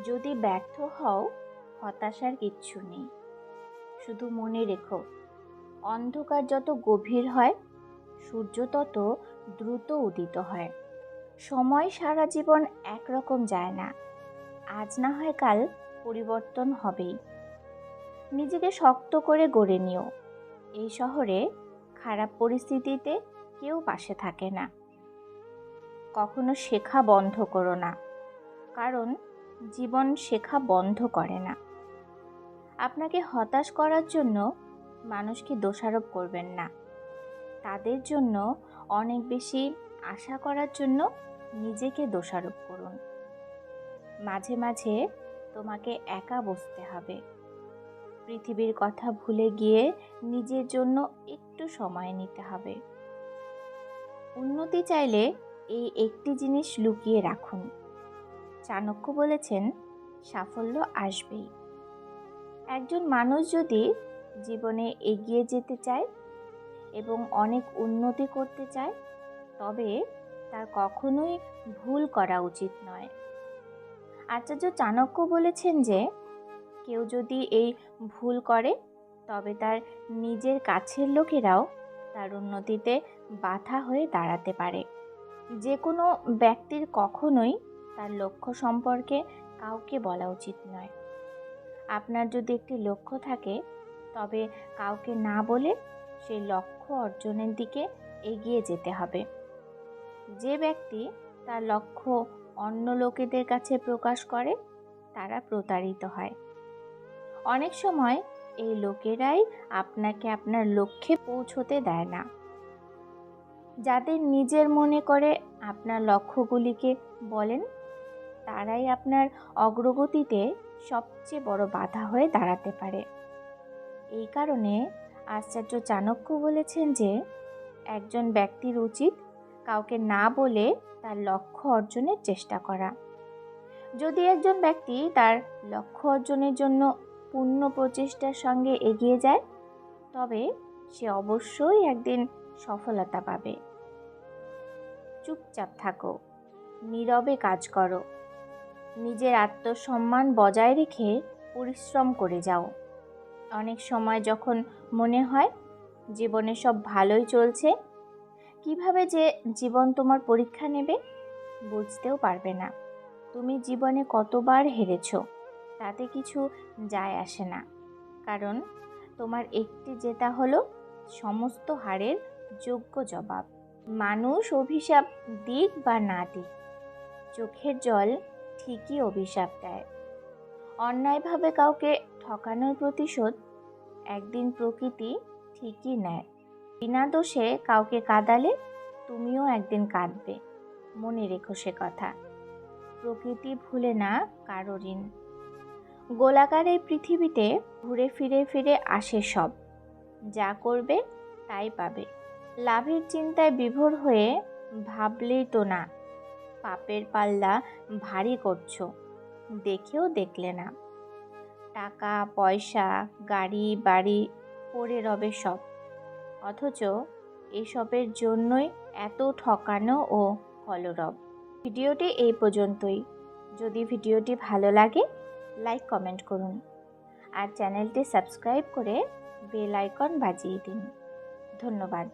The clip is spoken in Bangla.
যদি ব্যর্থ হও, হতাশার কিচ্ছু নেই। শুধু মনে রেখো, অন্ধকার যত গভীর হয়, সূর্য তত দ্রুত উদিত হয়। সময় সারা জীবন একরকম যায় না। আজ না হয় কাল পরিবর্তন হবেই। নিজেকে শক্ত করে গড়ে নিও। এই শহরে খারাপ পরিস্থিতিতে কেউ পাশে থাকে না। কখনো শেখা বন্ধ করো না, কারণ জীবন শেখা বন্ধ করে না। আপনাকে হতাশ করার জন্য মানুষকে দোষারোপ করবেন না। তাদের জন্য অনেক বেশি আশা করার জন্য নিজেকে দোষারোপ করুন। মাঝে মাঝে তোমাকে একা বসতে হবে। পৃথিবীর কথা ভুলে গিয়ে নিজের জন্য একটু সময় নিতে হবে। উন্নতি চাইলে এই একটি জিনিস লুকিয়ে রাখুন। চাণক্য বলেছেন, সাফল্য আসবেই। একজন মানুষ যদি জীবনে এগিয়ে যেতে চায় এবং অনেক উন্নতি করতে চায়, তবে তার কখনোই ভুল করা উচিত নয়। আচার্য চাণক্য বলেছেন যে কেউ যদি এই ভুল করে, তবে তার নিজের কাছের লোকেরাও তার উন্নতিতে বাধা হয়ে দাঁড়াতে পারে। যে কোনো ব্যক্তির কখনোই তার লক্ষ্য সম্পর্কে কাউকে বলা উচিত নয়। আপনার যদি একটি লক্ষ্য থাকে, তবে কাউকে না বলে সেই লক্ষ্য অর্জনের দিকে এগিয়ে যেতে হবে। যে ব্যক্তি তার লক্ষ্য অন্য লোকেদের কাছে প্রকাশ করে, তারা প্রতারিত হয়। অনেক সময় এই লোকেরাই আপনাকে আপনার লক্ষ্যে পৌঁছতে দেয় না। যাদের নিজের মনে করে আপনার লক্ষ্যগুলিকে বলেন, তারাই আপনার অগ্রগতিতে সবচেয়ে বড় বাধা হয়ে দাঁড়াতে পারে। এই কারণে আচার্য চাণক্য বলেছেন যে একজন ব্যক্তির উচিত কাউকে না বলে তার লক্ষ্য অর্জনের চেষ্টা করা। যদি একজন ব্যক্তি তার লক্ষ্য অর্জনের জন্য পূর্ণ প্রচেষ্টার সঙ্গে এগিয়ে যায়, তবে সে অবশ্যই একদিন সফলতা পাবে। চুপচাপ থাকো, নীরবে কাজ করো, নিজের আত্মসম্মান বজায় রেখে পরিশ্রম করে যাও। অনেক সময় যখন মনে হয় জীবনে সব ভালোই চলছে, কিভাবে যে জীবন তোমার পরীক্ষা নেবে বুঝতেও পারবে না। তুমি জীবনে কতবার হেরেছো তাতে কিছু যায় আসে না, কারণ তোমার একটি জেতা হলো সমস্ত হারের যোগ্য জবাব। মানুষ অভিশাপ দিক বা না দিক, চোখের জল ঠিকই অভিশাপ দেয়। অন্যায়ভাবে কাউকে ঠকানোর প্রতিশোধ একদিন প্রকৃতি ঠিকই নেয়। বিনা দোষে কাউকে কাঁদালে তুমিও একদিন কাঁদবে। মনে রেখো সে কথা। প্রকৃতি ভুলে না কারো ঋণ। গোলাকার এই পৃথিবীতে ঘুরে ফিরে ফিরে আসে সব। যা করবে তাই পাবে। লাভের চিন্তায় বিভোর হয়ে ভাবলেই তো না পাপের পাল্লা ভারী করছো, দেখেও দেখলে না। টাকা পয়সা গাড়ি বাড়ি পড়ে রবে সব, অথচ এসবের জন্যই এত ঠকানো ও কলরব। ভিডিওটি এই পর্যন্তই। যদি ভিডিওটি ভালো লাগে, লাইক কমেন্ট করুন আর চ্যানেলটি সাবস্ক্রাইব করে বেল আইকন বাজিয়ে দিন। ধন্যবাদ।